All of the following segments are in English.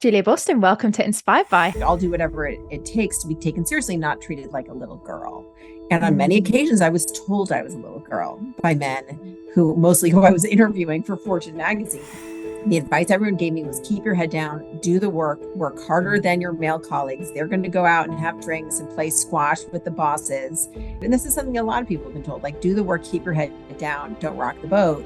Julia Boorstin, welcome to Inspired By. I'll do whatever it takes to be taken seriously, not treated like a little girl. And on many occasions, I was told I was a little girl by men who I was interviewing for Fortune magazine. The advice everyone gave me was keep your head down, do the work harder than your male colleagues. They're going to go out and have drinks and play squash with the bosses. And this is something a lot of people have been told, like, do the work, keep your head down, don't rock the boat.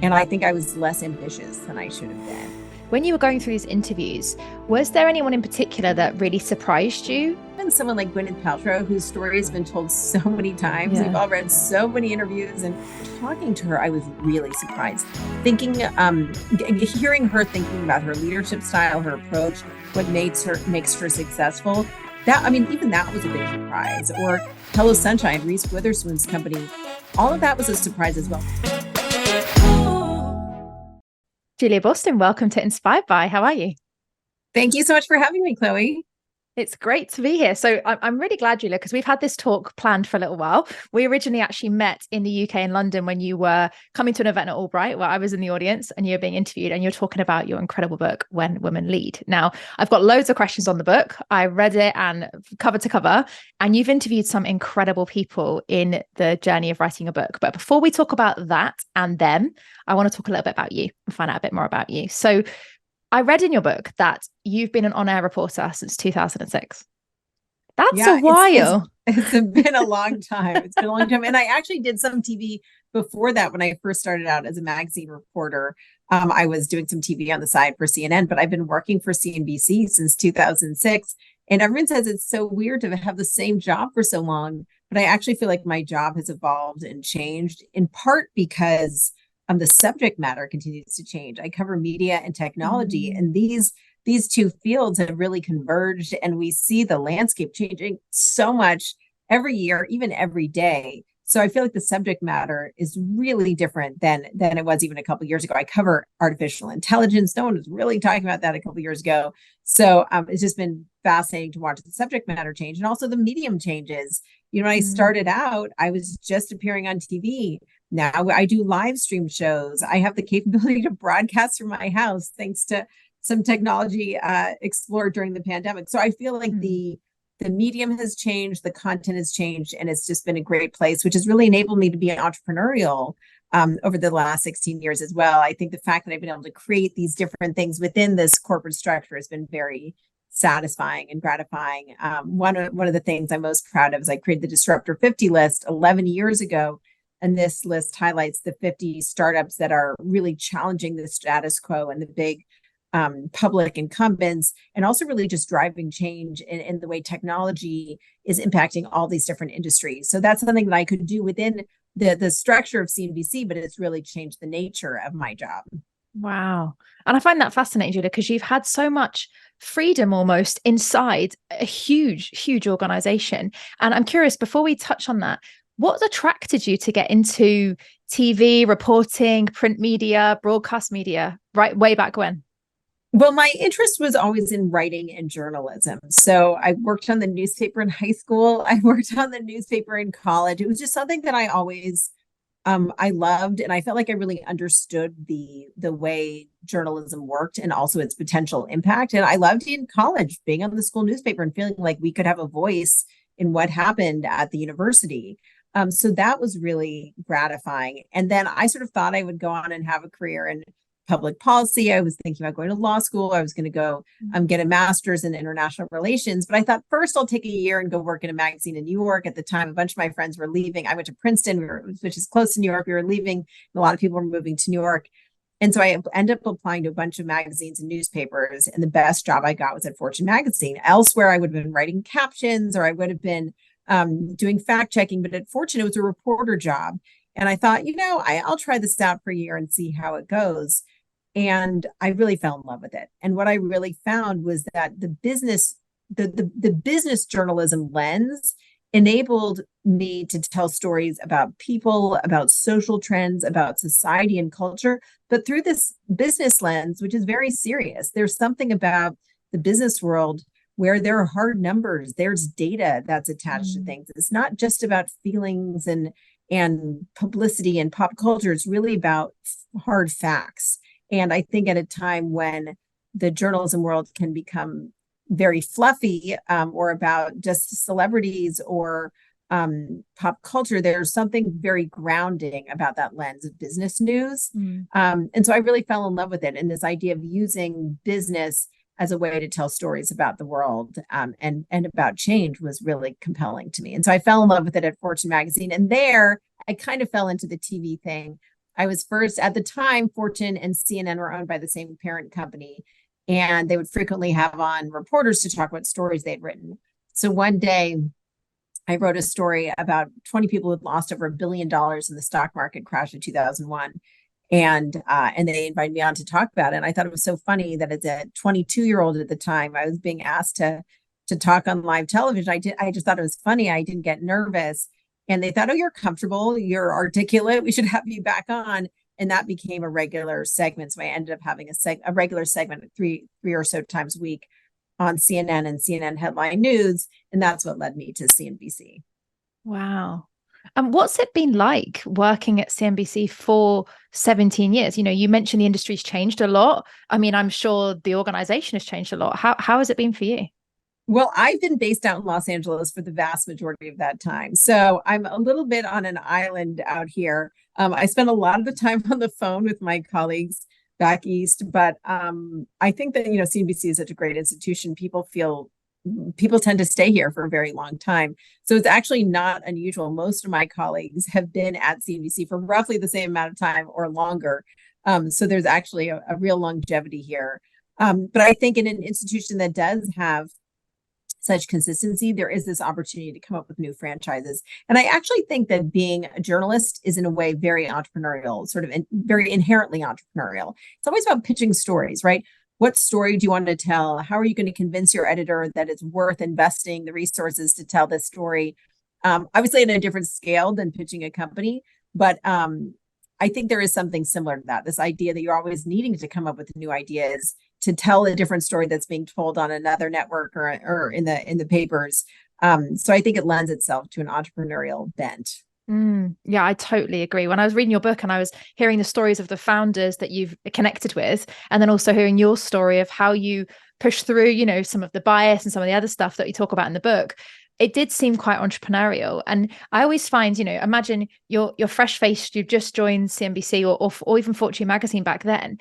And I think I was less ambitious than I should have been. When you were going through these interviews, was there anyone in particular that really surprised you? And someone like Gwyneth Paltrow, whose story has been told so many times. Yeah. We've all read so many interviews, and talking to her, I was really surprised. Hearing her thinking about her leadership style, her approach, what makes her successful. Even that was a big surprise. Or Hello Sunshine, Reese Witherspoon's company. All of that was a surprise as well. Julia Boorstin, welcome to Inspired By. How are you? Thank you so much for having me, Chloe. It's great to be here. So I'm really glad, Julia, because we've had this talk planned for a little while. We originally actually met in the UK in London when you were coming to an event at Albright, where I was in the audience and you were being interviewed, and you're talking about your incredible book, When Women Lead. Now, I've got loads of questions on the book. I read it and cover to cover, and you've interviewed some incredible people in the journey of writing a book. But before we talk about that and them, I want to talk a little bit about you and find out a bit more about you. So I read in your book that you've been an on-air reporter since 2006. That's a while. It's been a long time. It's been a long time. And I actually did some TV before that. When I first started out as a magazine reporter, I was doing some TV on the side for CNN, but I've been working for CNBC since 2006. And everyone says it's so weird to have the same job for so long. But I actually feel like my job has evolved and changed, in part because the subject matter continues to change. I cover media and technology, and these two fields have really converged, and we see the landscape changing so much every year, even every day. So I feel like the subject matter is really different than it was even a couple of years ago. I cover artificial intelligence. No one was really talking about that a couple of years ago. So it's just been fascinating to watch the subject matter change, and also the medium changes. When I started out, I was just appearing on TV. Now I do live stream shows. I have the capability to broadcast from my house thanks to some technology explored during the pandemic. So I feel like the medium has changed, the content has changed, and it's just been a great place, which has really enabled me to be entrepreneurial over the last 16 years as well. I think the fact that I've been able to create these different things within this corporate structure has been very satisfying and gratifying. One of the things I'm most proud of is I created the Disruptor 50 list 11 years ago. And this list highlights the 50 startups that are really challenging the status quo and the big public incumbents, and also really just driving change in the way technology is impacting all these different industries. So that's something that I could do within the structure of CNBC, but it's really changed the nature of my job. Wow. And I find that fascinating, Julia, because you've had so much freedom almost inside a huge, huge organization. And I'm curious, before we touch on that, what attracted you to get into TV, reporting, print media, broadcast media, right way back when? Well, my interest was always in writing and journalism. So I worked on the newspaper in high school. I worked on the newspaper in college. It was just something that I always I loved, and I felt like I really understood the way journalism worked and also its potential impact. And I loved in college being on the school newspaper and feeling like we could have a voice in what happened at the university. So that was really gratifying. And then I sort of thought I would go on and have a career in public policy. I was thinking about going to law school. I was going to go get a master's in international relations. But I thought first I'll take a year and go work in a magazine in New York. At the time, a bunch of my friends were leaving. I went to Princeton, which is close to New York. We were leaving. A lot of people were moving to New York. And so I ended up applying to a bunch of magazines and newspapers. And the best job I got was at Fortune magazine. Elsewhere, I would have been writing captions, or I would have been doing fact checking, but at Fortune, it was a reporter job. And I thought, I'll try this out for a year and see how it goes. And I really fell in love with it. And what I really found was that the business journalism lens enabled me to tell stories about people, about social trends, about society and culture, but through this business lens, which is very serious. There's something about the business world where there are hard numbers, there's data that's attached to things. It's not just about feelings and publicity and pop culture. It's really about hard facts. And I think at a time when the journalism world can become very fluffy, or about just celebrities or pop culture, there's something very grounding about that lens of business news. And so I really fell in love with it. And this idea of using business as a way to tell stories about the world, and about change was really compelling to me. And so I fell in love with it at Fortune magazine. And there I kind of fell into the TV thing. I was first, at the time, Fortune and CNN were owned by the same parent company, and they would frequently have on reporters to talk about stories they'd written. So one day I wrote a story about 20 people who'd lost over $1 billion in the stock market crash in 2001. And they invited me on to talk about it. And I thought it was so funny that as a 22-year-old at the time, I was being asked to talk on live television. I just thought it was funny. I didn't get nervous. And they thought, oh, you're comfortable, you're articulate, we should have you back on. And that became a regular segment. So I ended up having a regular segment three or so times a week on CNN and CNN Headline News. And that's what led me to CNBC. Wow. And what's it been like working at CNBC for 17 years? You know, you mentioned the industry's changed a lot. I mean, I'm sure the organization has changed a lot. How has it been for you? Well, I've been based out in Los Angeles for the vast majority of that time. So I'm a little bit on an island out here. I spend a lot of the time on the phone with my colleagues back east. But I think that, CNBC is such a great institution. People tend to stay here for a very long time. So it's actually not unusual. Most of my colleagues have been at CNBC for roughly the same amount of time or longer. So there's actually a real longevity here. But I think in an institution that does have such consistency, there is this opportunity to come up with new franchises. And I actually think that being a journalist is in a way very entrepreneurial, sort of very inherently entrepreneurial. It's always about pitching stories, right? What story do you want to tell? How are you going to convince your editor that it's worth investing the resources to tell this story? Obviously at a different scale than pitching a company, but I think there is something similar to that, this idea that you're always needing to come up with new ideas to tell a different story that's being told on another network or in the papers. So I think it lends itself to an entrepreneurial bent. Yeah, I totally agree. When I was reading your book and I was hearing the stories of the founders that you've connected with, and then also hearing your story of how you push through, some of the bias and some of the other stuff that you talk about in the book, it did seem quite entrepreneurial. And I always find, imagine you're fresh-faced, you've just joined CNBC or even Fortune magazine back then.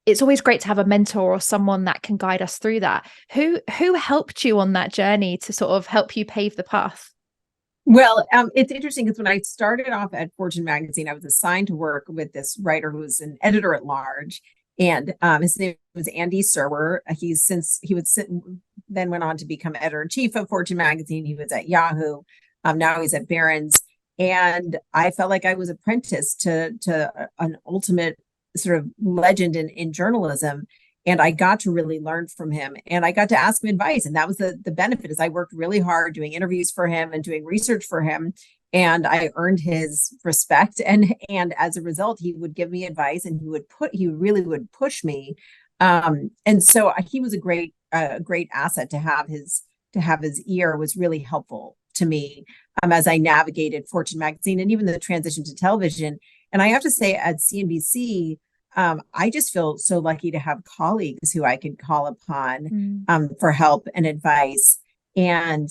It's always great to have a mentor or someone that can guide us through that. Who helped you on that journey to sort of help you pave the path? Well, it's interesting because when I started off at Fortune magazine, I was assigned to work with this writer who was an editor at large, and his name was Andy Serwer. Then went on to become editor in chief of Fortune magazine. He was at Yahoo. Now he's at Barron's, and I felt like I was apprenticed to an ultimate sort of legend in journalism. And I got to really learn from him, and I got to ask him advice. And that was the benefit, is I worked really hard doing interviews for him and doing research for him. And I earned his respect. And as a result, he would give me advice, and he really would push me. And so he was a great asset to have. His ear was really helpful to me as I navigated Fortune magazine and even the transition to television. And I have to say, at CNBC, I just feel so lucky to have colleagues who I can call upon for help and advice. And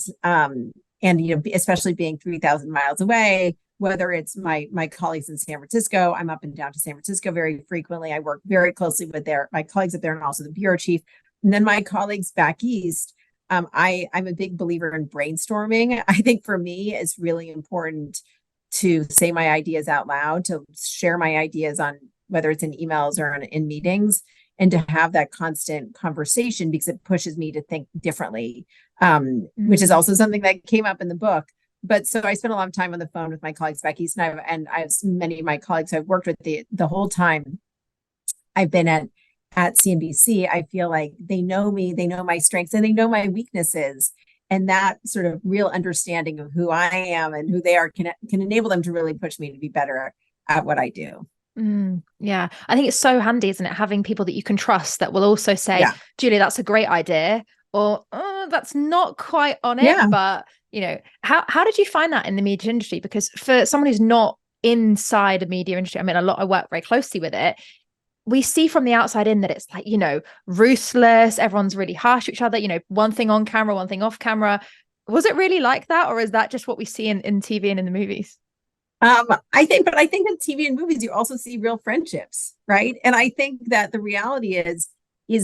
especially being 3,000 miles away, whether it's my colleagues in San Francisco, I'm up and down to San Francisco very frequently. I work very closely with my colleagues up there, and also the bureau chief. And then my colleagues back east, I'm a big believer in brainstorming. I think for me, it's really important to say my ideas out loud, to share my ideas on whether it's in emails or in meetings, and to have that constant conversation, because it pushes me to think differently, which is also something that came up in the book. But so I spent a lot of time on the phone with my colleagues back east, and I have many of my colleagues who I've worked with the whole time I've been at CNBC. I feel like they know me, they know my strengths, and they know my weaknesses. And that sort of real understanding of who I am and who they are can enable them to really push me to be better at what I do. Yeah, I think it's so handy, isn't it, having people that you can trust that will also say, Julia, that's a great idea, or that's not quite on it. But how did you find that in the media industry? Because for someone who's not inside the media industry, I mean, I work very closely with it. we see from the outside in that it's like, ruthless, everyone's really harsh to each other, one thing on camera, one thing off camera. Was it really like that? Or is that just what we see in TV and in the movies? I think in TV and movies, you also see real friendships, right? And I think that the reality is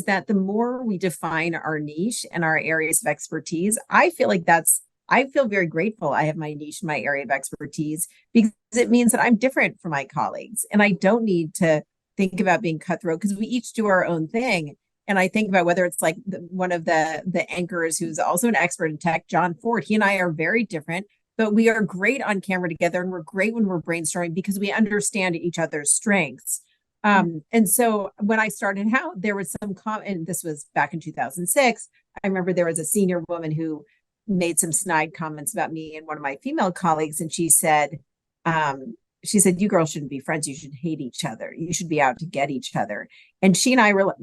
that the more we define our niche and our areas of expertise, I feel very grateful I have my niche, my area of expertise, because it means that I'm different from my colleagues and I don't need to think about being cutthroat because we each do our own thing. And I think about whether it's like one of the anchors who's also an expert in tech, John Ford, he and I are very different, but we are great on camera together and we're great when we're brainstorming because we understand each other's strengths. And so when I started out, there was and this was back in 2006. I remember there was a senior woman who made some snide comments about me and one of my female colleagues. And she said, you girls shouldn't be friends. You should hate each other. You should be out to get each other. And she and I were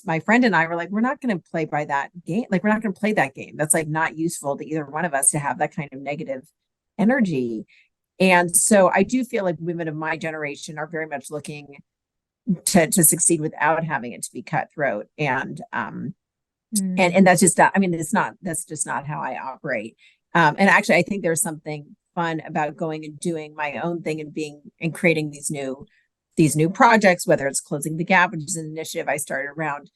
my friend and I were like, we're not going to play by that game. Like, we're not going to play that game. That's like not useful to either one of us to have that kind of negative energy. And so I do feel like women of my generation are very much looking to succeed without having it to be cutthroat. And that's just not, that's just not how I operate. And actually, I think there's something fun about going and doing my own thing and creating these new projects, whether it's Closing the Gap, which is an initiative I started around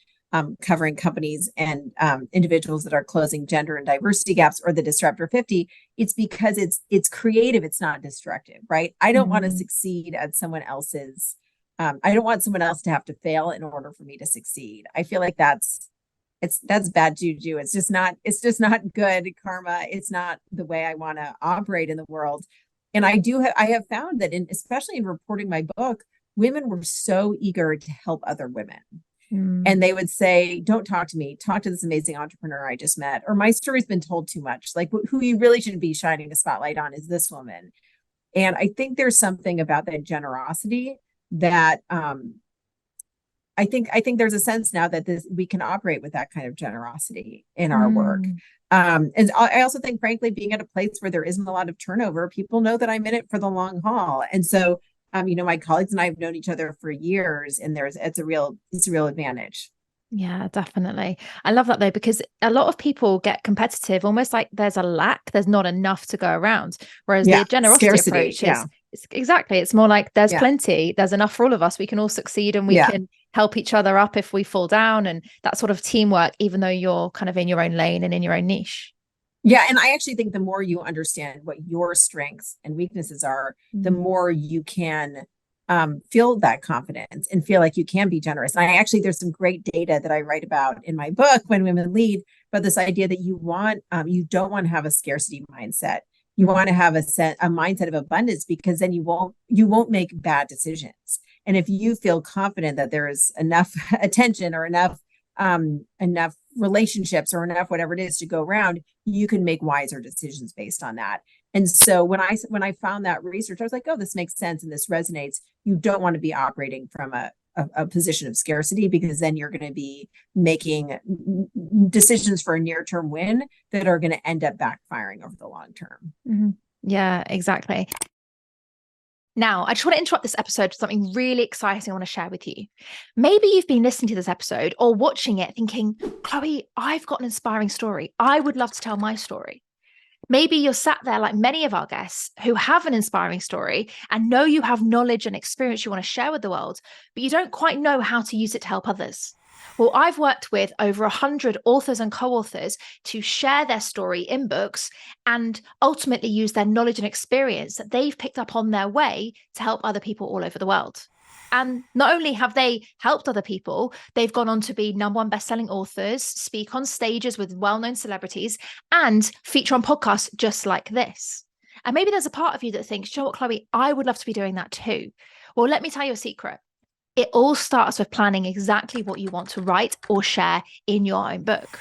covering companies and individuals that are closing gender and diversity gaps, or the Disruptor 50. It's because it's creative. It's not destructive, right? I don't want to succeed at someone else's. I don't want someone else to have to fail in order for me to succeed. I feel like that's bad juju. It's just not good karma. It's not the way I want to operate in the world. And I have found that especially in reporting my book, women were so eager to help other women. And they would say, don't talk to me, talk to this amazing entrepreneur I just met, or my story's been told too much. Like, who you really should be shining the spotlight on is this woman. And I think there's something about that generosity that I think there's a sense now that we can operate with that kind of generosity in our work. And I also think, frankly, being at a place where there isn't a lot of turnover, people know that I'm in it for the long haul. And so, my colleagues and I have known each other for years, and it's a real advantage. Yeah, definitely. I love that though, because a lot of people get competitive, almost like there's not enough to go around. Whereas the generosity approach is exactly, it's more like there's plenty, there's enough for all of us. We can all succeed and we can help each other up if we fall down, and that sort of teamwork, even though you're kind of in your own lane and in your own niche. Yeah. And I actually think the more you understand what your strengths and weaknesses are, the more you can feel that confidence and feel like you can be generous. And there's some great data that I write about in my book, When Women Lead, about this idea that you don't want to have a scarcity mindset. You want to have a mindset of abundance, because then you won't make bad decisions. And if you feel confident that there is enough attention or enough relationships or enough whatever it is to go around, you can make wiser decisions based on that. And so when I found that research, I was like, oh, this makes sense and this resonates. You don't want to be operating from a position of scarcity, because then you're going to be making decisions for a near-term win that are going to end up backfiring over the long term. Yeah, exactly. Now, I just want to interrupt this episode with something really exciting I want to share with you. Maybe you've been listening to this episode or watching it thinking, Chloe, I've got an inspiring story. I would love to tell my story. Maybe you're sat there like many of our guests who have an inspiring story and know you have knowledge and experience you want to share with the world, but you don't quite know how to use it to help others. Well, I've worked with over 100 authors and co-authors to share their story in books and ultimately use their knowledge and experience that they've picked up on their way to help other people all over the world. And not only have they helped other people, they've gone on to be #1 best-selling authors, speak on stages with well-known celebrities, and feature on podcasts just like this. And maybe there's a part of you that thinks, you know what, Chloe, I would love to be doing that too. Well, let me tell you a secret. It all starts with planning exactly what you want to write or share in your own book.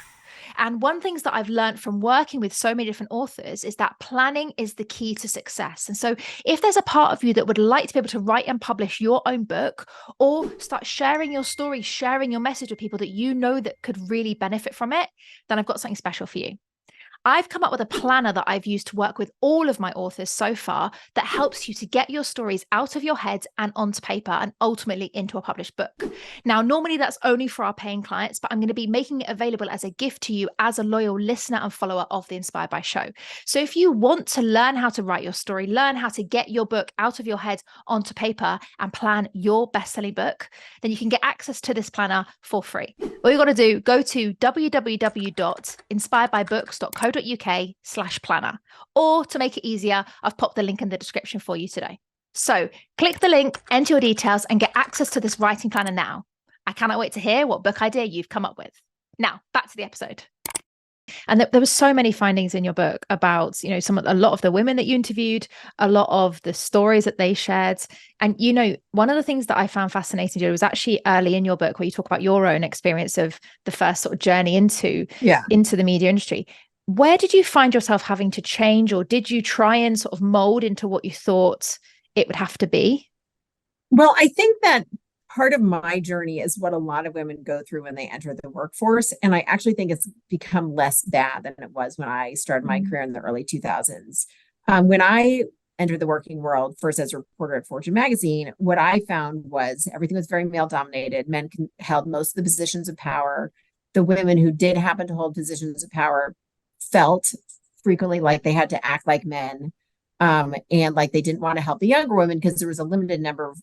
And one thing that I've learned from working with so many different authors is that planning is the key to success. And so if there's a part of you that would like to be able to write and publish your own book, or start sharing your story, sharing your message with people that you know that could really benefit from it, then I've got something special for you. I've come up with a planner that I've used to work with all of my authors so far that helps you to get your stories out of your head and onto paper and ultimately into a published book. Now, normally that's only for our paying clients, but I'm going to be making it available as a gift to you as a loyal listener and follower of the Inspired by Show. So if you want to learn how to write your story, learn how to get your book out of your head onto paper and plan your best-selling book, then you can get access to this planner for free. All you got to do, go to www.inspiredbybooks.co.uk/planner, or to make it easier, I've popped the link in the description for you today. So click the link, enter your details, and get access to this writing planner now. I cannot wait to hear what book idea you've come up with. Now, back to the episode. And there were so many findings in your book about, a lot of the women that you interviewed, a lot of the stories that they shared. And, one of the things that I found fascinating, Julia, was actually early in your book where you talk about your own experience of the first sort of journey into the media industry. Where did you find yourself having to change, or did you try and sort of mold into what you thought it would have to be? Well, I think that part of my journey is what a lot of women go through when they enter the workforce. And I actually think it's become less bad than it was when I started my career in the early 2000s. When I entered the working world, first as a reporter at Fortune magazine, what I found was everything was very male dominated. Men held most of the positions of power. The women who did happen to hold positions of power felt frequently like they had to act like men, and like they didn't want to help the younger women because there was a limited number of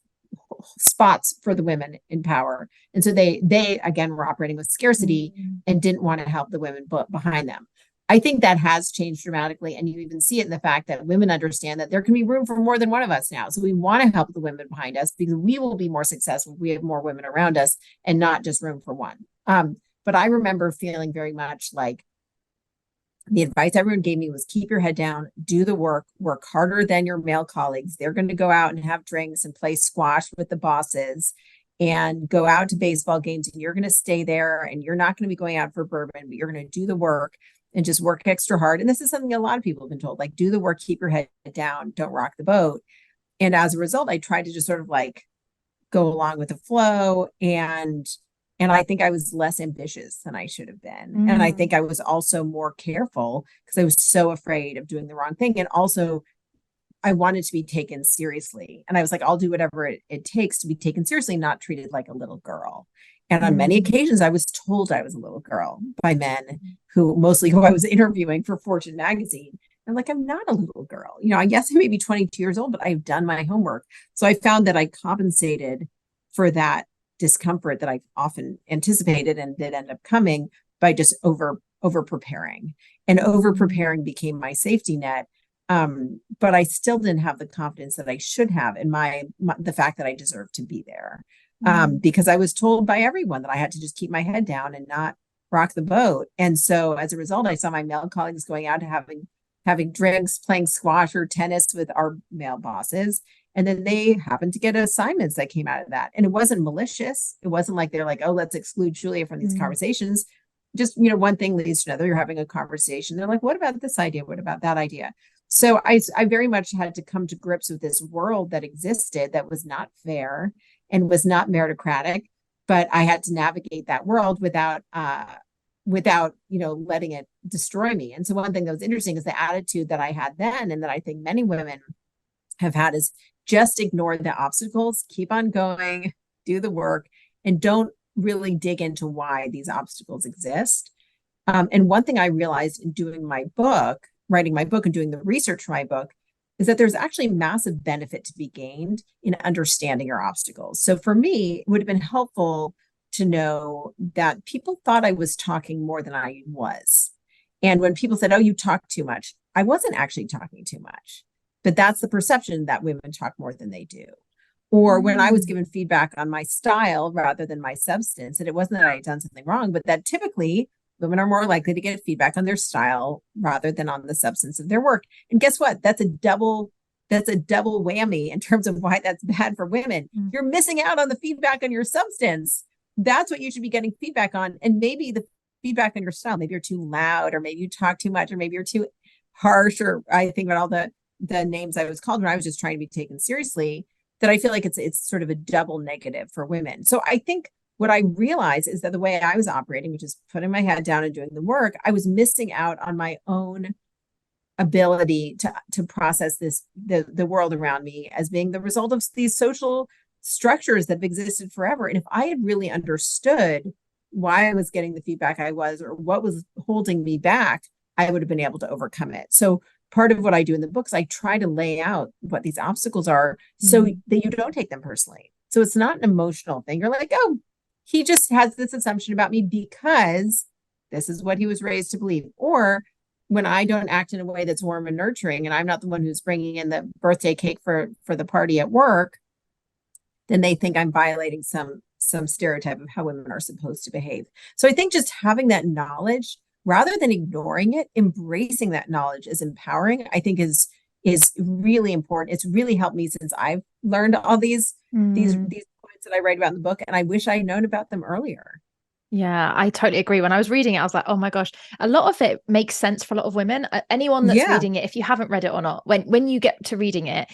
spots for the women in power. And so they again were operating with scarcity and didn't want to help the women behind them. I think that has changed dramatically. And you even see it in the fact that women understand that there can be room for more than one of us now. So we want to help the women behind us because we will be more successful if we have more women around us and not just room for one. But I remember feeling very much like the advice everyone gave me was keep your head down, do the work harder than your male colleagues. They're going to go out and have drinks and play squash with the bosses and go out to baseball games, and you're going to stay there, and you're not going to be going out for bourbon, but you're going to do the work and just work extra hard. And this is something a lot of people have been told, like, do the work, keep your head down, don't rock the boat. And as a result, I tried to just sort of like go along with the flow. And I think I was less ambitious than I should have been. And I think I was also more careful because I was so afraid of doing the wrong thing. And also I wanted to be taken seriously. And I was like, I'll do whatever it takes to be taken seriously, not treated like a little girl. And on many occasions, I was told I was a little girl by men who I was interviewing for Fortune magazine. I'm like, I'm not a little girl. I guess I may be 22 years old, but I've done my homework. So I found that I compensated for that discomfort that I've often anticipated and did end up coming by just over preparing. And over preparing became my safety net. But I still didn't have the confidence that I should have in the fact that I deserved to be there. Because I was told by everyone that I had to just keep my head down and not rock the boat. And so as a result, I saw my male colleagues going out and having drinks, playing squash or tennis with our male bosses. And then they happened to get assignments that came out of that. And it wasn't malicious. It wasn't like they're like, oh, let's exclude Julia from these conversations. Just, one thing leads to another. You're having a conversation. They're like, what about this idea? What about that idea? So I very much had to come to grips with this world that existed that was not fair and was not meritocratic. But I had to navigate that world without letting it destroy me. And so one thing that was interesting is the attitude that I had then, and that I think many women have had, is just ignore the obstacles, keep on going, do the work, and don't really dig into why these obstacles exist. And one thing I realized in writing my book and doing the research for my book, is that there's actually massive benefit to be gained in understanding your obstacles. So for me, it would have been helpful to know that people thought I was talking more than I was. And when people said, oh, you talk too much, I wasn't actually talking too much. But that's the perception, that women talk more than they do. Or when I was given feedback on my style rather than my substance, and it wasn't that I had done something wrong, but that typically women are more likely to get feedback on their style rather than on the substance of their work. And guess what? That's a double whammy in terms of why that's bad for women. You're missing out on the feedback on your substance. That's what you should be getting feedback on. And maybe the feedback on your style, maybe you're too loud, or maybe you talk too much, or maybe you're too harsh, or I think about all the names I was called when I was just trying to be taken seriously, that I feel like it's sort of a double negative for women. So I think what I realized is that the way I was operating, which is putting my head down and doing the work, I was missing out on my own ability to process the world around me as being the result of these social structures that have existed forever. And if I had really understood why I was getting the feedback I was, or what was holding me back, I would have been able to overcome it. So part of what I do in the books, I try to lay out what these obstacles are so that you don't take them personally. So it's not an emotional thing. You're like, oh, he just has this assumption about me because this is what he was raised to believe. Or when I don't act in a way that's warm and nurturing, and I'm not the one who's bringing in the birthday cake for the party at work, then they think I'm violating some stereotype of how women are supposed to behave. So I think just having that knowledge, rather than ignoring it, embracing that knowledge is empowering, I think is really important. It's really helped me since I've learned all these points that I write about in the book, and I wish I'd known about them earlier. Yeah, I totally agree. When I was reading it, I was like, oh my gosh, a lot of it makes sense for a lot of women. Anyone that's reading it, if you haven't read it or not, when you get to reading it,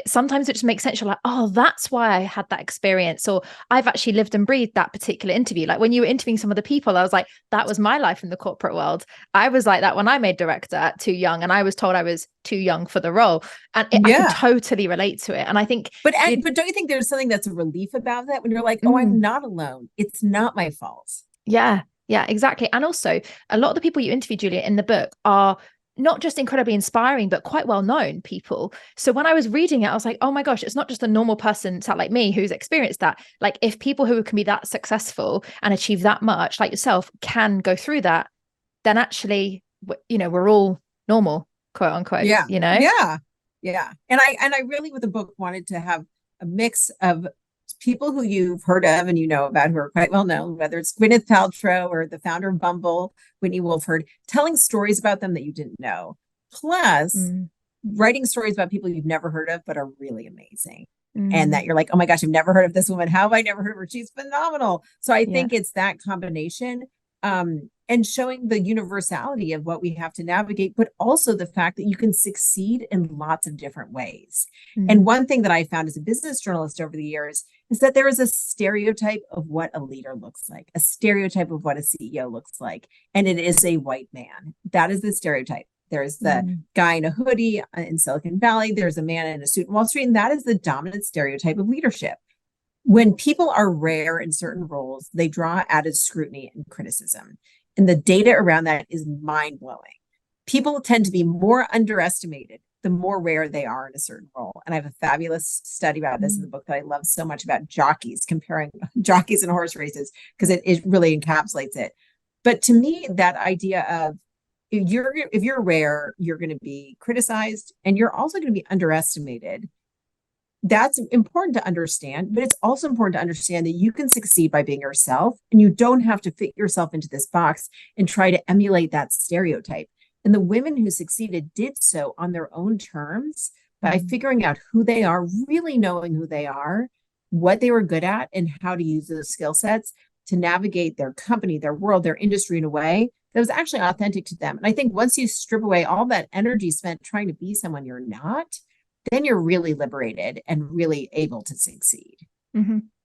sometimes it just makes sense. You're like, oh, that's why I had that experience. Or I've actually lived and breathed that particular interview. Like when you were interviewing some of the people, I was like, that was my life in the corporate world. I was like that when I made director at too young, and I was told I was too young for the role. And I can totally relate to it. And I think, but don't you think there's something that's a relief about that when you're like, oh, I'm not alone. It's not my fault. Yeah, exactly. And also a lot of the people you interview, Julia, in the book are not just incredibly inspiring, but quite well-known people. So when I was reading it, I was like, oh my gosh, it's not just a normal person sat like me who's experienced that. Like if people who can be that successful and achieve that much, like yourself, can go through that, then actually, we're all normal, quote unquote. Yeah. Yeah. And I really, with the book, wanted to have a mix of people who you've heard of and about, who are quite well known, whether it's Gwyneth Paltrow or the founder of Bumble, Whitney Wolford, telling stories about them that you didn't know, plus writing stories about people you've never heard of but are really amazing. And that you're like, oh my gosh, I've never heard of this woman. How have I never heard of her? She's phenomenal. So I think it's that combination, and showing the universality of what we have to navigate, but also the fact that you can succeed in lots of different ways. And one thing that I found as a business journalist over the years is that there is a stereotype of what a leader looks like, a stereotype of what a CEO looks like. And it is a white man. That is the stereotype. There's the guy in a hoodie in Silicon Valley. There's a man in a suit in Wall Street. And that is the dominant stereotype of leadership. When people are rare in certain roles, they draw added scrutiny and criticism. And the data around that is mind-blowing. People tend to be more underestimated the more rare they are in a certain role. And I have a fabulous study about this in the book that I love so much, about jockeys, comparing jockeys and horse races, because it really encapsulates it. But to me, that idea of if you're rare, you're going to be criticized, and you're also going to be underestimated. That's important to understand, but it's also important to understand that you can succeed by being yourself, and you don't have to fit yourself into this box and try to emulate that stereotype. And the women who succeeded did so on their own terms by figuring out who they are, really knowing who they are, what they were good at, and how to use those skill sets to navigate their company, their world, their industry in a way that was actually authentic to them. And I think once you strip away all that energy spent trying to be someone you're not, then you're really liberated and really able to succeed.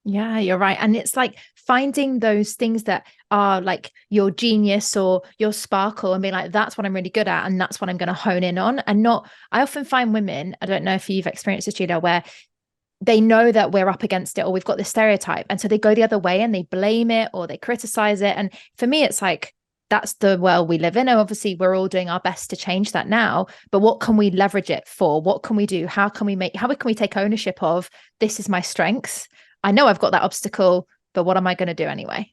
Yeah, you're right. And it's like finding those things that are like your genius or your sparkle, and being like, that's what I'm really good at, and that's what I'm going to hone in on. And I often find women, I don't know if you've experienced this, Julia, where they know that we're up against it, or we've got this stereotype, and so they go the other way and they blame it or they criticize it. And for me, it's like, that's the world we live in. And obviously we're all doing our best to change that now, but what can we leverage it for? What can we do? How can we take ownership of, this is my strengths. I know I've got that obstacle, but what am I going to do anyway?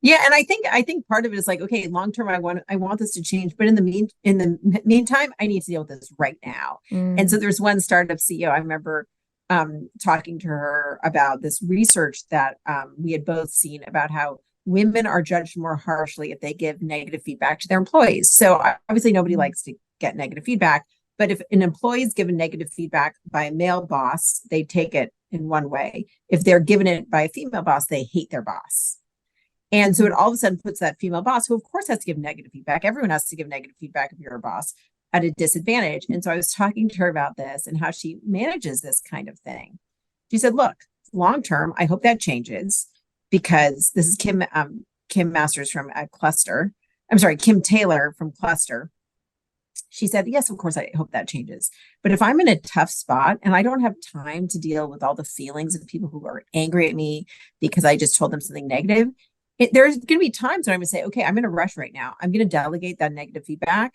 Yeah. And I think part of it is like, okay, long-term, I want this to change, but in the meantime, I need to deal with this right now. And so there's one startup CEO, I remember talking to her about this research that we had both seen about how women are judged more harshly if they give negative feedback to their employees. So obviously nobody likes to get negative feedback, but if an employee is given negative feedback by a male boss, they take it in one way. If they're given it by a female boss, they hate their boss. And so it all of a sudden puts that female boss, who of course has to give negative feedback, everyone has to give negative feedback if you're a boss, at a disadvantage. And so I was talking to her about this and how she manages this kind of thing. She said, look, long term, I hope that changes. because this is Kim Masters from Cluster. I'm sorry, Kim Taylor from Cluster. She said, yes, of course, I hope that changes. But if I'm in a tough spot and I don't have time to deal with all the feelings of people who are angry at me because I just told them something negative, there's going to be times when I'm going to say, okay, I'm in a rush right now. I'm going to delegate that negative feedback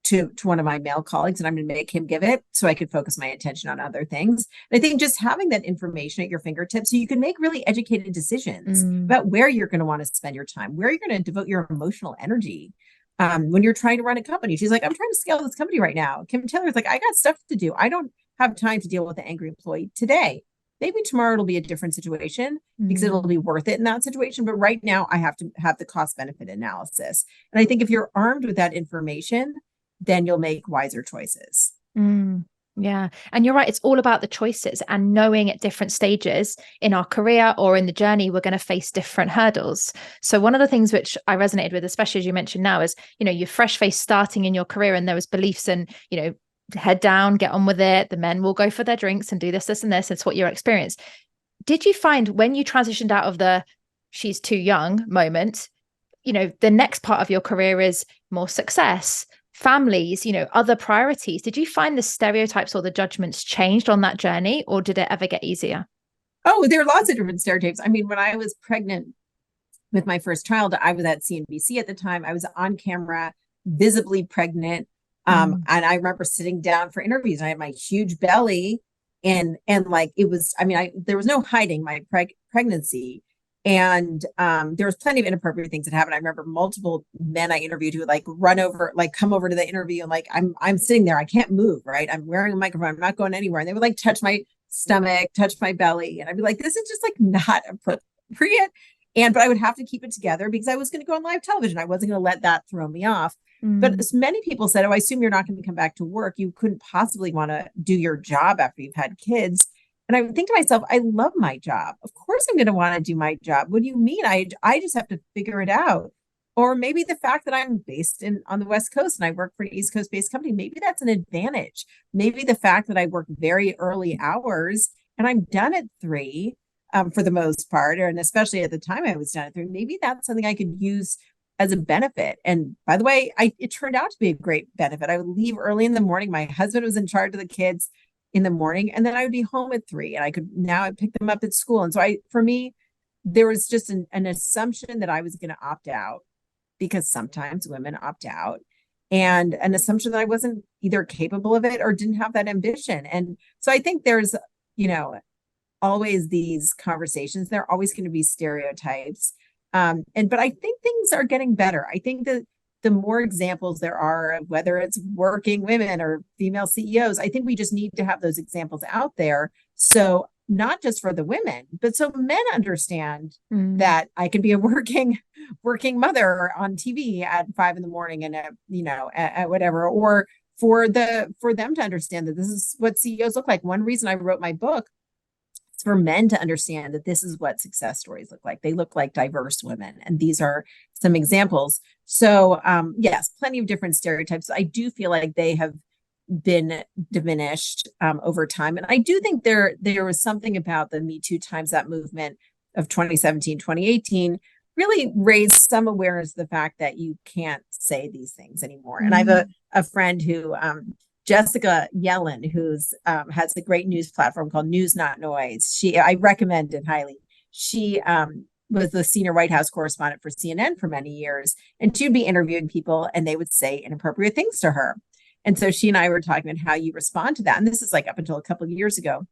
to one of my male colleagues, and I'm going to make him give it so I could focus my attention on other things. And I think just having that information at your fingertips so you can make really educated decisions about where you're going to want to spend your time, where you're going to devote your emotional energy. When you're trying to run a company, she's like, I'm trying to scale this company right now. Kim Taylor's like, I got stuff to do. I don't have time to deal with the angry employee today. Maybe tomorrow it'll be a different situation because it'll be worth it in that situation. But right now I have to have the cost benefit analysis. And I think if you're armed with that information, then you'll make wiser choices. Yeah. And you're right. It's all about the choices and knowing at different stages in our career or in the journey, we're going to face different hurdles. So one of the things which I resonated with, especially as you mentioned now, is, you're fresh faced starting in your career and there was beliefs in, head down, get on with it. The men will go for their drinks and do this, this, and this. It's what your experience. Did you find when you transitioned out of the she's too young moment, the next part of your career is more success, families, other priorities. Did you find the stereotypes or the judgments changed on that journey, or did it ever get easier? Oh, there are lots of different stereotypes. I mean, when I was pregnant with my first child, I was at CNBC at the time. I was on camera, visibly pregnant. And I remember sitting down for interviews. I had my huge belly and like, it was, there was no hiding my pregnancy. And there was plenty of inappropriate things that happened. I remember multiple men I interviewed who would like run over, like come over to the interview and like, I'm sitting there, I can't move, right? I'm wearing a microphone, I'm not going anywhere. And they would like touch my stomach, touch my belly. And I'd be like, this is just like not appropriate. But I would have to keep it together because I was going to go on live television. I wasn't going to let that throw me off. But as many people said, oh, I assume you're not going to come back to work. You couldn't possibly want to do your job after you've had kids. And I would think to myself, I love my job. Of course, I'm going to want to do my job. What do you mean? I just have to figure it out. Or maybe the fact that I'm based on the West Coast and I work for an East Coast based company, maybe that's an advantage. Maybe the fact that I work very early hours and I'm done at 3 for the most part, and especially at the time I was done at 3, maybe that's something I could use as a benefit. And by the way, it turned out to be a great benefit. I would leave early in the morning. My husband was in charge of the kids in the morning, and then I would be home at 3 and I'd pick them up at school. And so for me, there was just an assumption that I was going to opt out because sometimes women opt out, and an assumption that I wasn't either capable of it or didn't have that ambition. And so I think there's, always these conversations. There are always going to be stereotypes. But I think things are getting better. I think that the more examples there are, whether it's working women or female CEOs, I think we just need to have those examples out there. So not just for the women, but so men understand that I can be a working mother on TV at 5 a.m. and at whatever, or for them to understand that this is what CEOs look like. One reason I wrote my book is for men to understand that this is what success stories look like. They look like diverse women. And these are some examples. So yes, plenty of different stereotypes. I do feel like they have been diminished over time. And I do think there was something about the Me Too Times That movement of 2017, 2018 really raised some awareness of the fact that you can't say these things anymore. And I have a friend who, Jessica Yellen, who's has a great news platform called News Not Noise. I recommend it highly. She was the senior White House correspondent for CNN for many years, and she'd be interviewing people and they would say inappropriate things to her. And so she and I were talking about how you respond to that. And this is like up until a couple of years ago.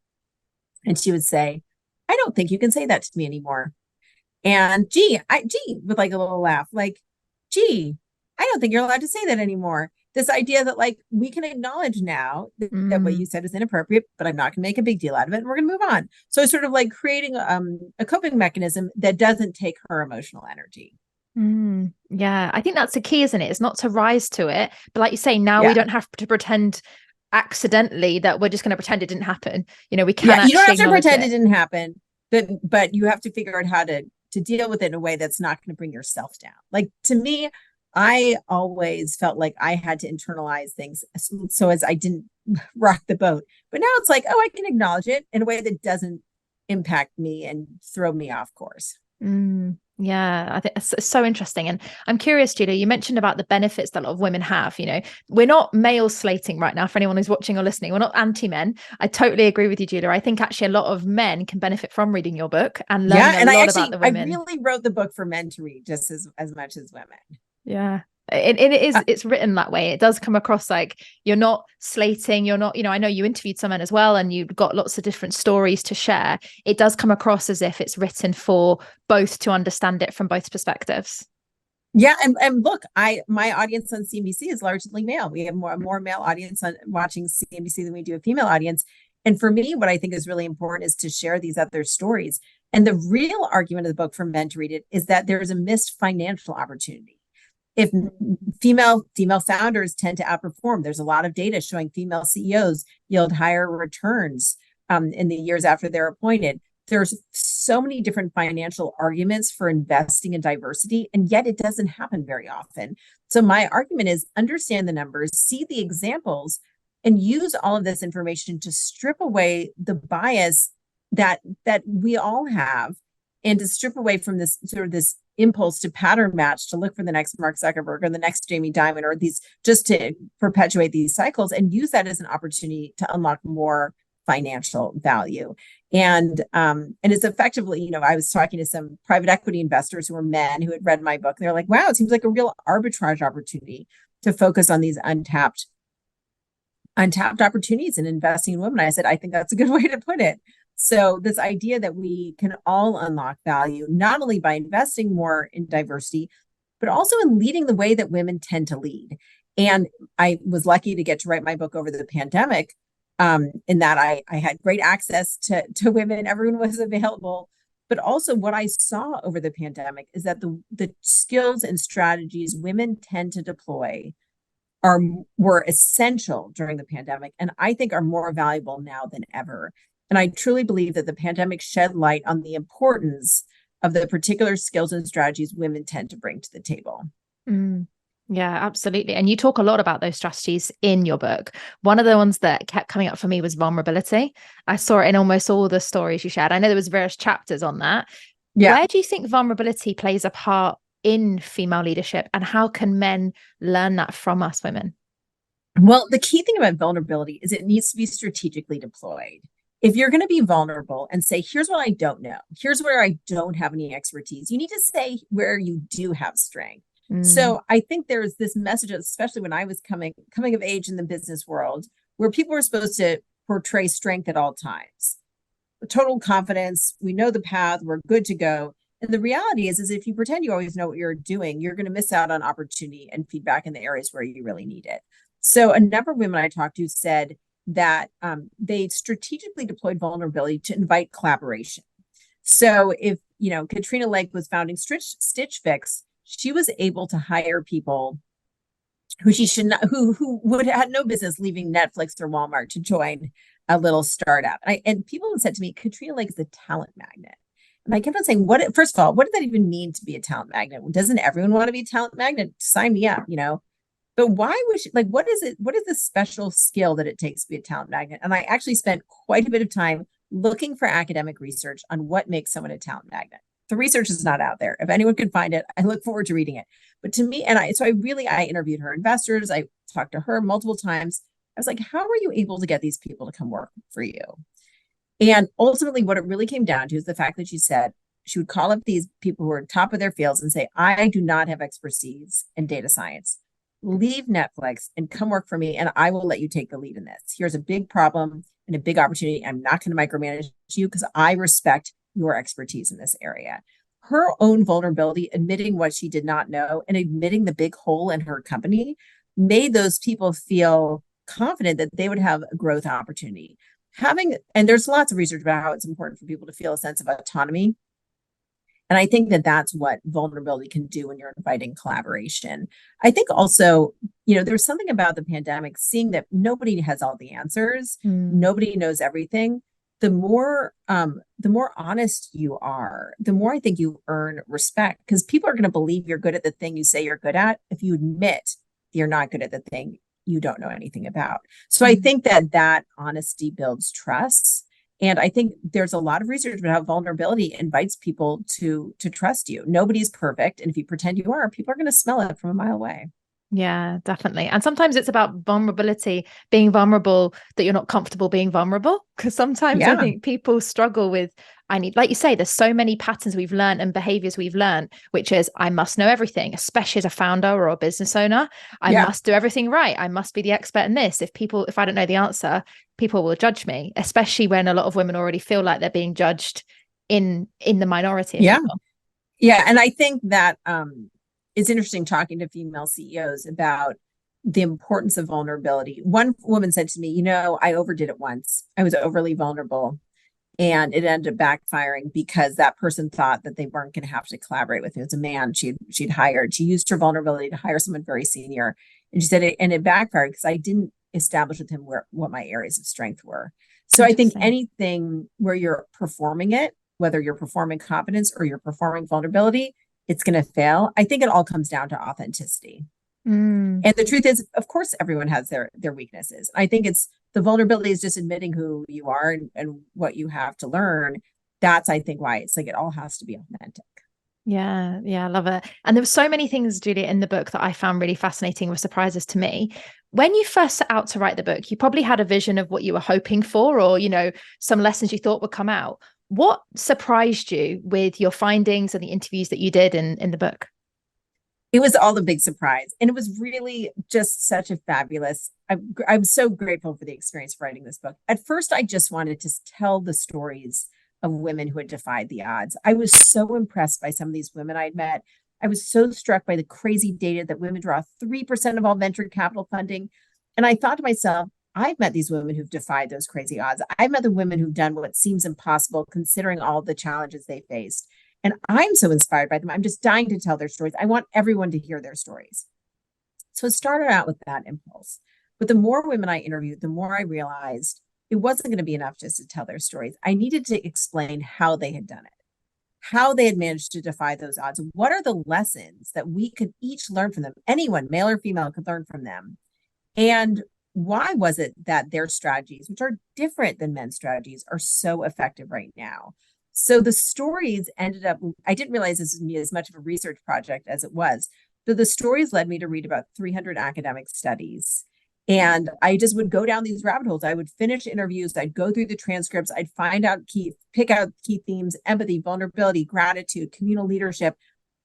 And she would say, I don't think you can say that to me anymore. And gee, with like a little laugh, like, gee, I don't think you're allowed to say that anymore. This idea that like we can acknowledge now that what you said is inappropriate, but I'm not going to make a big deal out of it and we're going to move on. So sort of like creating a coping mechanism that doesn't take her emotional energy. Yeah, I think that's the key, isn't it? It's not to rise to it, but like you say, now we don't have to pretend accidentally that we're just going to pretend it didn't happen. We can. You don't have to pretend it didn't happen, but you have to figure out how to deal with it in a way that's not going to bring yourself down. Like to me, I always felt like I had to internalize things so as I didn't rock the boat. But now it's like, oh, I can acknowledge it in a way that doesn't impact me and throw me off course. Yeah, I think it's so interesting. And I'm curious, Julia, you mentioned about the benefits that a lot of women have. We're not male slating right now for anyone who's watching or listening. We're not anti-men. I totally agree with you, Julia. I think actually a lot of men can benefit from reading your book and learning a lot about the women. I really wrote the book for men to read just as much as women. Yeah. It's written that way. It does come across like you're not slating, you're not, I know you interviewed some men as well and you've got lots of different stories to share. It does come across as if it's written for both to understand it from both perspectives. Yeah, and look, my audience on CNBC is largely male. We have more male audience on watching CNBC than we do a female audience. And for me, what I think is really important is to share these other stories. And the real argument of the book for men to read it is that there is a missed financial opportunity. If female founders tend to outperform, there's a lot of data showing female CEOs yield higher returns in the years after they're appointed. There's so many different financial arguments for investing in diversity, and yet it doesn't happen very often. So my argument is understand the numbers, see the examples, and use all of this information to strip away the bias that we all have, and to strip away from this sort of this impulse to pattern match, to look for the next Mark Zuckerberg or the next Jamie Dimon, or these, just to perpetuate these cycles, and use that as an opportunity to unlock more financial value. And it's effectively, I was talking to some private equity investors who were men who had read my book. And they're like, wow, it seems like a real arbitrage opportunity to focus on these untapped opportunities in investing in women. I said, I think that's a good way to put it. So this idea that we can all unlock value, not only by investing more in diversity, but also in leading the way that women tend to lead. And I was lucky to get to write my book over the pandemic, in that I had great access to women. Everyone was available. But also what I saw over the pandemic is that the skills and strategies women tend to deploy were essential during the pandemic, and I think are more valuable now than ever. And I truly believe that the pandemic shed light on the importance of the particular skills and strategies women tend to bring to the table. Yeah, absolutely. And you talk a lot about those strategies in your book. One of the ones that kept coming up for me was vulnerability. I saw it in almost all the stories you shared. I know there was various chapters on that. Yeah. Where do you think vulnerability plays a part in female leadership, and how can men learn that from us women? Well, the key thing about vulnerability is it needs to be strategically deployed. If you're going to be vulnerable and say, here's what I don't know, here's where I don't have any expertise, you need to say where you do have strength. So I think there's this message, especially when I was coming of age in the business world, where people were supposed to portray strength at all times. Total confidence, we know the path, we're good to go. And the reality is if you pretend you always know what you're doing, you're going to miss out on opportunity and feedback in the areas where you really need it. So a number of women I talked to said that they strategically deployed vulnerability to invite collaboration. So if, Katrina Lake was founding Stitch Fix, she was able to hire people who she should not, who would have had no business leaving Netflix or Walmart to join a little startup. And people have said to me, Katrina Lake is a talent magnet. And I kept on saying, first of all, what does that even mean to be a talent magnet? Doesn't everyone want to be a talent magnet? Sign me up, But why would she, what is it? What is the special skill that it takes to be a talent magnet? And I actually spent quite a bit of time looking for academic research on what makes someone a talent magnet. The research is not out there. If anyone can find it, I look forward to reading it. But to me, I interviewed her investors. I talked to her multiple times. I was like, how are you able to get these people to come work for you? And ultimately, what it really came down to is the fact that she said she would call up these people who are top of their fields and say, I do not have expertise in data science. Leave Netflix and come work for me, and I will let you take the lead in this. Here's a big problem and a big opportunity. I'm not going to micromanage you because I respect your expertise in this area. Her own vulnerability, admitting what she did not know and admitting the big hole in her company, made those people feel confident that they would have a growth opportunity. And there's lots of research about how it's important for people to feel a sense of autonomy. And I think that that's what vulnerability can do when you're inviting collaboration. I think also, there's something about the pandemic, seeing that nobody has all the answers, nobody knows everything. The more honest you are, the more I think you earn respect, because people are going to believe you're good at the thing you say you're good at if you admit you're not good at the thing you don't know anything about. So I think that honesty builds trust. And I think there's a lot of research about how vulnerability invites people to trust you. Nobody's perfect. And if you pretend you are, people are going to smell it from a mile away. Yeah, definitely. And sometimes it's about vulnerability, being vulnerable, that you're not comfortable being vulnerable. Because sometimes I think people struggle with, like you say, there's so many patterns we've learned and behaviors we've learned, which is I must know everything, especially as a founder or a business owner. I must do everything right. I must be the expert in this. If I don't know the answer, people will judge me, especially when a lot of women already feel like they're being judged in the minority. Yeah. Yeah. And I think that it's interesting talking to female CEOs about the importance of vulnerability. One woman said to me, I overdid it once. I was overly vulnerable and it ended up backfiring because that person thought that they weren't going to have to collaborate with me. It was a man she'd hired. She used her vulnerability to hire someone very senior. And she said it backfired because I didn't establish with him what my areas of strength were. So I think anything where you're performing it, whether you're performing competence or you're performing vulnerability, it's going to fail. I think it all comes down to authenticity. And the truth is, of course, everyone has their weaknesses. I think the vulnerability is just admitting who you are and what you have to learn. That's, I think, why it's like it all has to be authentic. Yeah, I love it. And there were so many things, Julia, in the book that I found really fascinating, were surprises to me. When you first set out to write the book, you probably had a vision of what you were hoping for, or, some lessons you thought would come out. What surprised you with your findings and the interviews that you did in the book? It was all a big surprise. And it was really just such a fabulous, I'm so grateful for the experience of writing this book. At first, I just wanted to tell the stories of women who had defied the odds. I was so impressed by some of these women I'd met. I was so struck by the crazy data that women draw 3% of all venture capital funding. And I thought to myself, I've met these women who've defied those crazy odds. I've met the women who've done what seems impossible considering all the challenges they faced. And I'm so inspired by them. I'm just dying to tell their stories. I want everyone to hear their stories. So it started out with that impulse. But the more women I interviewed, the more I realized it wasn't going to be enough just to tell their stories. I needed to explain how they had done it, how they had managed to defy those odds. What are the lessons that we could each learn from them? Anyone, male or female, could learn from them. And why was it that their strategies, which are different than men's strategies, are so effective right now? So the stories ended up, I didn't realize this would be as much of a research project as it was. So the stories led me to read about 300 academic studies. And I just would go down these rabbit holes. I would finish interviews. I'd go through the transcripts. I'd pick out key themes: empathy, vulnerability, gratitude, communal leadership.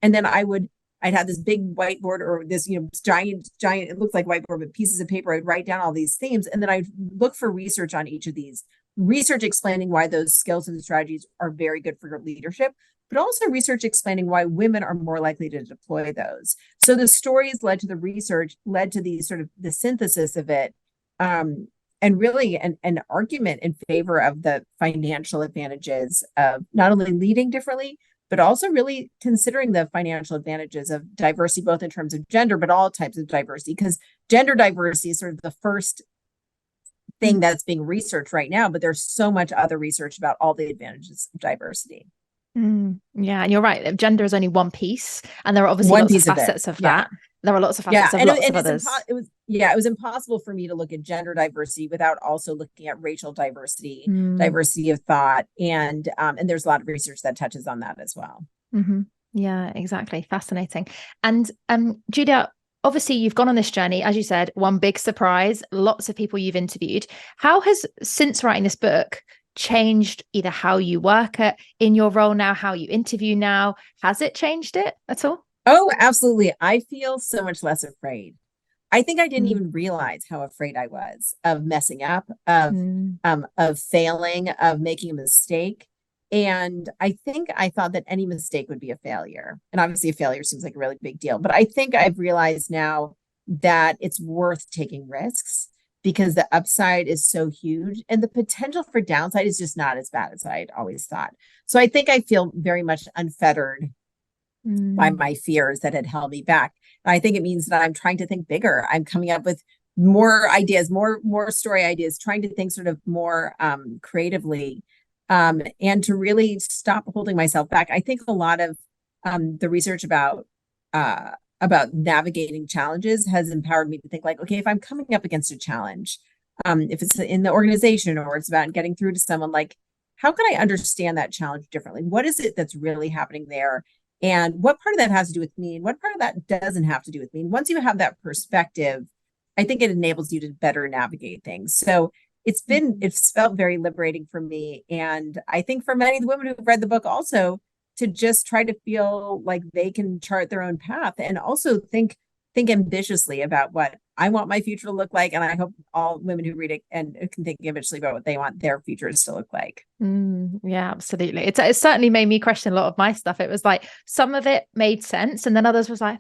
And then I'd have this big whiteboard or this, giant, it looks like whiteboard, but pieces of paper. I'd write down all these themes. And then I'd look for research on each of these, research explaining why those skills and strategies are very good for leadership, but also research explaining why women are more likely to deploy those. So the stories led to the research, led to the sort of the synthesis of it, and really an argument in favor of the financial advantages of not only leading differently, but also really considering the financial advantages of diversity, both in terms of gender, but all types of diversity, because gender diversity is sort of the first thing that's being researched right now, but there's so much other research about all the advantages of diversity. Yeah, and you're right. Gender is only one piece, and there are obviously lots of facets of that. There are lots of facets of lots of others. It was impossible for me to look at gender diversity without also looking at racial diversity, diversity of thought, and there's a lot of research that touches on that as well. Yeah, exactly. Fascinating. And Julia, obviously you've gone on this journey, as you said, one big surprise, lots of people you've interviewed. How has, since writing this book, changed either how you work in your role now, how you interview now? Has it changed it at all? Oh, absolutely. I feel so much less afraid. I think I didn't even realize how afraid I was of messing up, of failing, of making a mistake. And I think I thought that any mistake would be a failure. And obviously a failure seems like a really big deal. But I think I've realized now that it's worth taking risks because the upside is so huge and the potential for downside is just not as bad as I'd always thought. So I think I feel very much unfettered by my fears that had held me back. And I think it means that I'm trying to think bigger. I'm coming up with more ideas, more story ideas, trying to think sort of more creatively, and to really stop holding myself back. I think a lot of the research about navigating challenges has empowered me to think like, okay, if I'm coming up against a challenge, if it's in the organization or it's about getting through to someone, like, how can I understand that challenge differently? What is it that's really happening there? And what part of that has to do with me? And what part of that doesn't have to do with me? And once you have that perspective, I think it enables you to better navigate things. So it's felt very liberating for me. And I think for many of the women who've read the book also, to just try to feel like they can chart their own path and also think ambitiously about what I want my future to look like. And I hope all women who read it and can think ambitiously about what they want their futures to look like. Yeah, absolutely. It certainly made me question a lot of my stuff. It was like some of it made sense. And then others was like,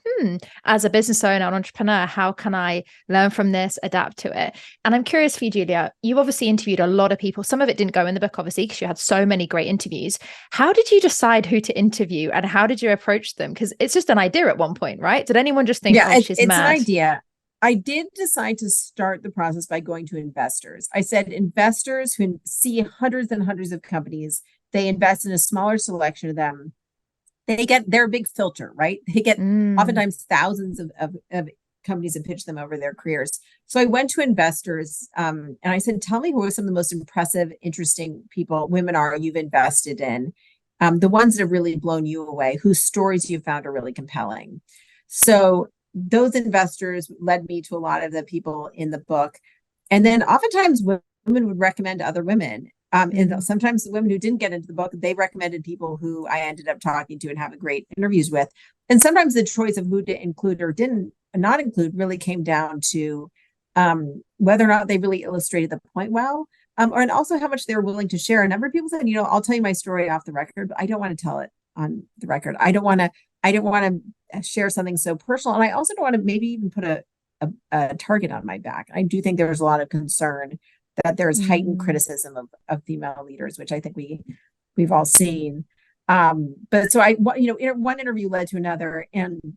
as a business owner, an entrepreneur, how can I learn from this, adapt to it? And I'm curious for you, Julia, you obviously interviewed a lot of people. Some of it didn't go in the book, obviously, because you had so many great interviews. How did you decide who to interview and how did you approach them? Because it's just an idea at one point, right? Did anyone just think, she's it's mad? an idea. I did decide to start the process by going to investors. I said investors who see hundreds and hundreds of companies, they invest in a smaller selection of them. They're a big filter, right? They get oftentimes thousands of companies that pitch them over their careers. So I went to investors and I said, tell me who are some of the most impressive, interesting women you've invested in, the ones that have really blown you away, whose stories you found are really compelling. So those investors led me to a lot of the people in the book. And then oftentimes women would recommend other women. And sometimes the women who didn't get into the book, they recommended people who I ended up talking to and having great interviews with. And sometimes the choice of who to include or didn't not include really came down to whether or not they really illustrated the point well, and also how much they were willing to share. A number of people said, I'll tell you my story off the record, but I don't want to tell it on the record. I don't want to share something so personal. And I also don't want to maybe even put a target on my back. I do think there's a lot of concern that there's heightened criticism of female leaders, which I think we've all seen. But so one interview led to another, and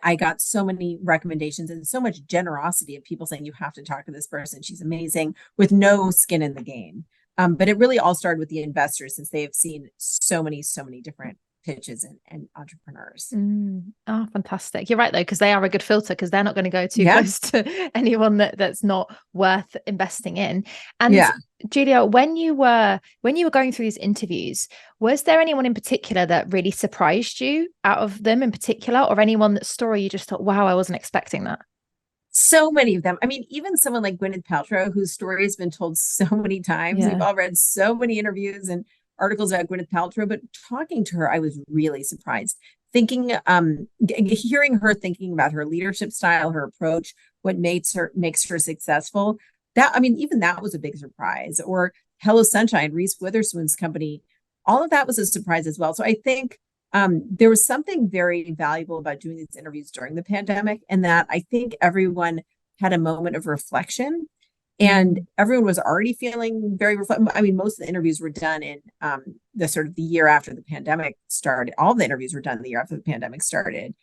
I got so many recommendations and so much generosity of people saying, you have to talk to this person. She's amazing, with no skin in the game. But it really all started with the investors, since they have seen so many different pitches and entrepreneurs. Oh, fantastic. You're right, though, because they are a good filter, because they're not going to go too close to anyone that's not worth investing in. And Julia, when you were going through these interviews, was there anyone in particular that really surprised you out of them in particular, or anyone that story you just thought, wow, I wasn't expecting that? So many of them. I mean, even someone like Gwyneth Paltrow, whose story has been told so many times. We've all read so many interviews and articles about Gwyneth Paltrow, but talking to her, I was really surprised. Hearing her thinking about her leadership style, her approach, what makes her successful. Even that was a big surprise. Or Hello Sunshine, Reese Witherspoon's company, all of that was a surprise as well. So I think there was something very valuable about doing these interviews during the pandemic, and that I think everyone had a moment of reflection. And everyone was already feeling very most of the interviews were done in the year after the pandemic started. All of the interviews were done the year after the pandemic started.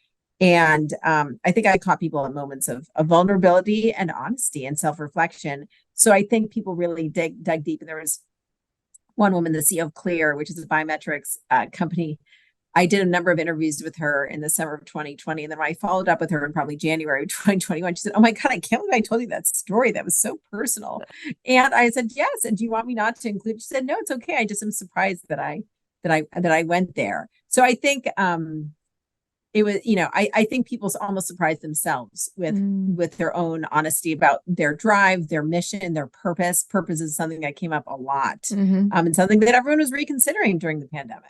And I think I caught people at moments of vulnerability and honesty and self-reflection. So I think people really dug deep. And there was one woman, the CEO of Clear, which is a biometrics company. I did a number of interviews with her in the summer of 2020. And then when I followed up with her in probably January of 2021, she said, oh my God, I can't believe I told you that story. That was so personal. And I said, yes. And do you want me not to include? She said, no, it's okay. I just am surprised that I went there. So I think it was, I think people almost surprised themselves with their own honesty about their drive, their mission, their purpose. Purpose is something that came up a lot, and something that everyone was reconsidering during the pandemic.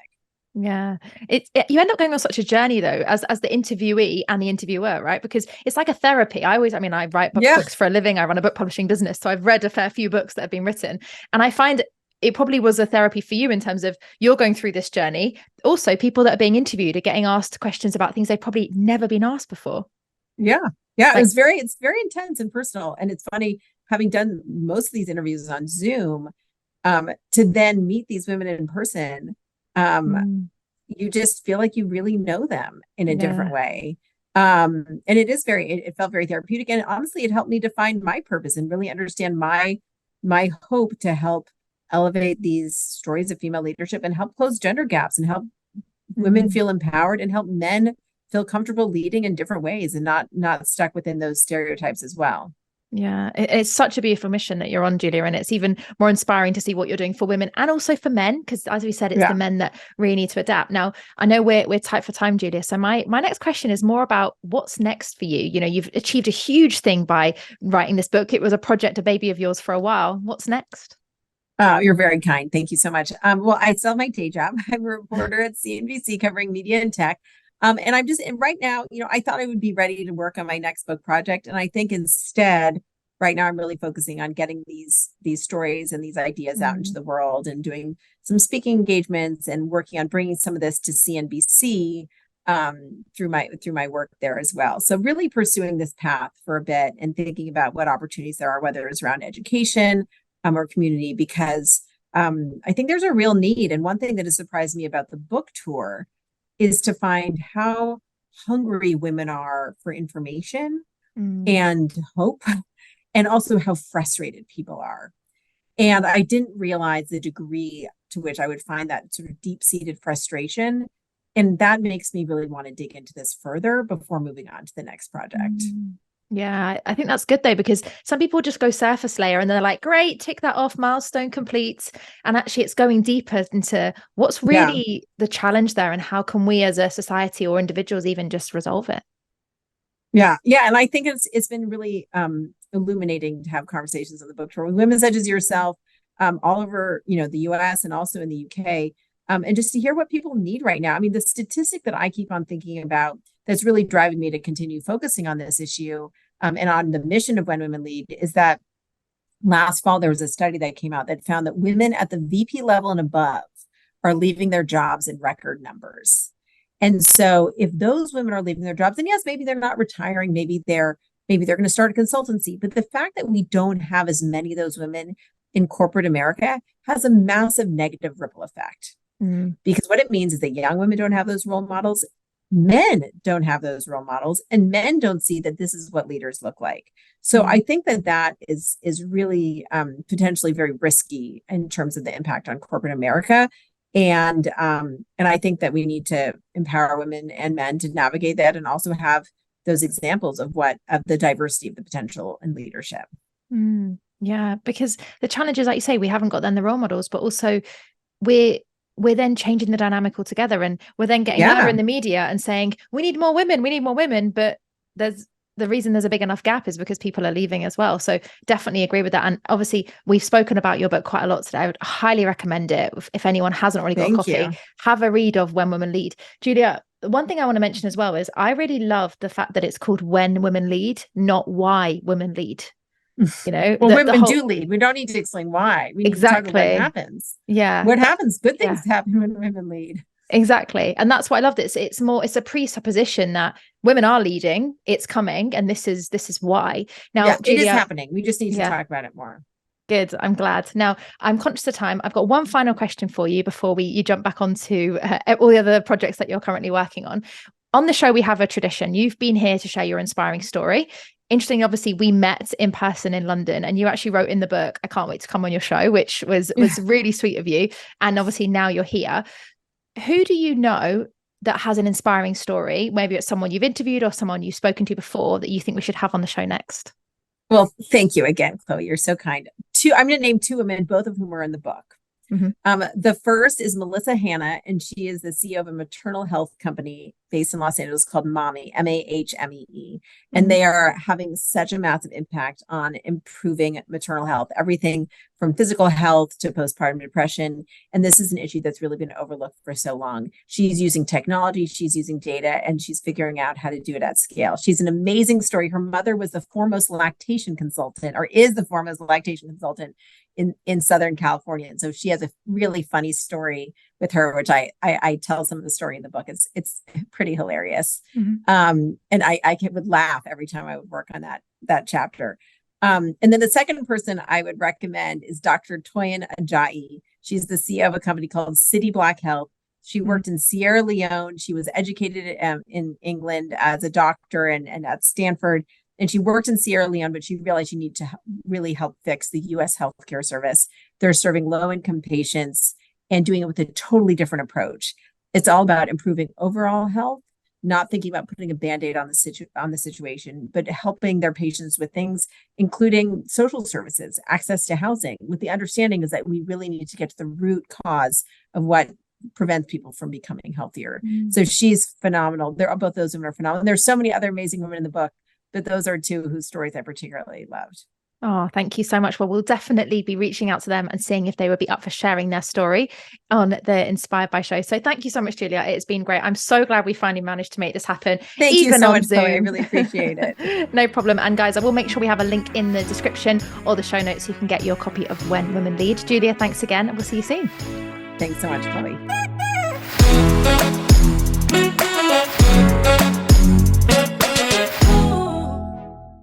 Yeah, you end up going on such a journey though, as the interviewee and the interviewer, right? Because it's like a therapy. I write books for a living. I run a book publishing business, so I've read a fair few books that have been written, and I find it probably was a therapy for you in terms of you're going through this journey. Also, people that are being interviewed are getting asked questions about things they've probably never been asked before. It's very intense and personal. And it's funny, having done most of these interviews on Zoom, to then meet these women in person. You just feel like you really know them in a different way. And it felt very therapeutic. And honestly, it helped me define my purpose and really understand my hope to help elevate these stories of female leadership and help close gender gaps and help women feel empowered and help men feel comfortable leading in different ways and not stuck within those stereotypes as well. Yeah, it's such a beautiful mission that you're on, Julia, and it's even more inspiring to see what you're doing for women and also for men, because as we said, it's the men that really need to adapt. Now, I know we're tight for time, Julia, so my next question is more about what's next for you. You know, you've achieved a huge thing by writing this book. It was a project, a baby of yours for a while. What's next? Oh, you're very kind. Thank you so much. Well, I still have my day job. I'm a reporter at CNBC covering media and tech. And I'm just, and right now, I thought I would be ready to work on my next book project. And I think instead, right now, I'm really focusing on getting these stories and these ideas out into the world and doing some speaking engagements and working on bringing some of this to CNBC through my work there as well. So really pursuing this path for a bit and thinking about what opportunities there are, whether it's around education or community, because I think there's a real need. And one thing that has surprised me about the book tour is to find how hungry women are for information and hope, and also how frustrated people are. And I didn't realize the degree to which I would find that sort of deep-seated frustration. And that makes me really want to dig into this further before moving on to the next project. Yeah, I think that's good though, because some people just go surface layer and they're like, great, tick that off, milestone complete. And actually it's going deeper into what's really the challenge there and how can we as a society or individuals even just resolve it? Yeah. And I think it's been really illuminating to have conversations on the book tour with women such as yourself, all over, the US and also in the UK. And just to hear what people need right now. I mean, the statistic that I keep on thinking about that's really driving me to continue focusing on this issue and on the mission of When Women Lead is that last fall, there was a study that came out that found that women at the VP level and above are leaving their jobs in record numbers. And so if those women are leaving their jobs, and yes, maybe they're not retiring, maybe they're going to start a consultancy, but the fact that we don't have as many of those women in corporate America has a massive negative ripple effect. Because what it means is that young women don't have those role models, men don't have those role models, and men don't see that this is what leaders look like. So I think that is really potentially very risky in terms of the impact on corporate America. And I think that we need to empower women and men to navigate that and also have those examples of the diversity of the potential in leadership. Yeah, because the challenge is, like you say, we haven't got then the role models, but also we're then changing the dynamic altogether, and we're then getting there in the media and saying we need more women, but the reason there's a big enough gap is because people are leaving as well. So definitely agree with that. And obviously we've spoken about your book quite a lot today. I would highly recommend it. If anyone hasn't already got a copy, have a read of When Women Lead. Julia, one thing I want to mention as well is I really love the fact that it's called When Women Lead, not Why Women Lead. Well, women do lead. We don't need to explain why. We need to talk about what happens. What happens? Good things happen when women lead. Exactly. And that's why I loved it. It's a presupposition that women are leading, it's coming, and this is why. Now, Julia, it is happening. We just need to talk about it more. Good. I'm glad. Now, I'm conscious of time. I've got one final question for you before you jump back onto all the other projects that you're currently working on. On the show, we have a tradition. You've been here to share your inspiring story. Interesting, obviously, we met in person in London, and you actually wrote in the book, I can't wait to come on your show, which was really sweet of you. And obviously now you're here. Who do you know that has an inspiring story? Maybe it's someone you've interviewed or someone you've spoken to before that you think we should have on the show next. Well, thank you again, Chloe. You're so kind. I'm going to name two women, both of whom are in the book. The first is Melissa Hanna, and she is the CEO of a maternal health company based in Los Angeles called Mahmee, Mahmee. And they are having such a massive impact on improving maternal health, everything from physical health to postpartum depression. And this is an issue that's really been overlooked for so long. She's using technology, she's using data, and she's figuring out how to do it at scale. She's an amazing story. Her mother was the foremost lactation consultant, or is the foremost lactation consultant in Southern California. And so she has a really funny story with her, which I tell some of the story in the book. It's pretty hilarious. And I would laugh every time I would work on that chapter. And then the second person I would recommend is Dr. Toyin Ajayi. She's the CEO of a company called Cityblock Health. She worked in Sierra Leone. She was educated in England as a doctor and at Stanford. And she worked in Sierra Leone, but she realized she needed to really help fix the US healthcare service. They're serving low-income patients and doing it with a totally different approach. It's all about improving overall health, not thinking about putting a Band-Aid on the situation, but helping their patients with things, including social services, access to housing, with the understanding is that we really need to get to the root cause of what prevents people from becoming healthier. So she's phenomenal. Both those women are phenomenal. There's so many other amazing women in the book, but those are two whose stories I particularly loved. Oh, thank you so much. Well, we'll definitely be reaching out to them and seeing if they would be up for sharing their story on the Inspired by show. So thank you so much, Julia. It's been great. I'm so glad we finally managed to make this happen. Thank you so much, Chloe. I really appreciate it. No problem. And guys, I will make sure we have a link in the description or the show notes so you can get your copy of When Women Lead. Julia, thanks again. And we'll see you soon. Thanks so much, Chloe.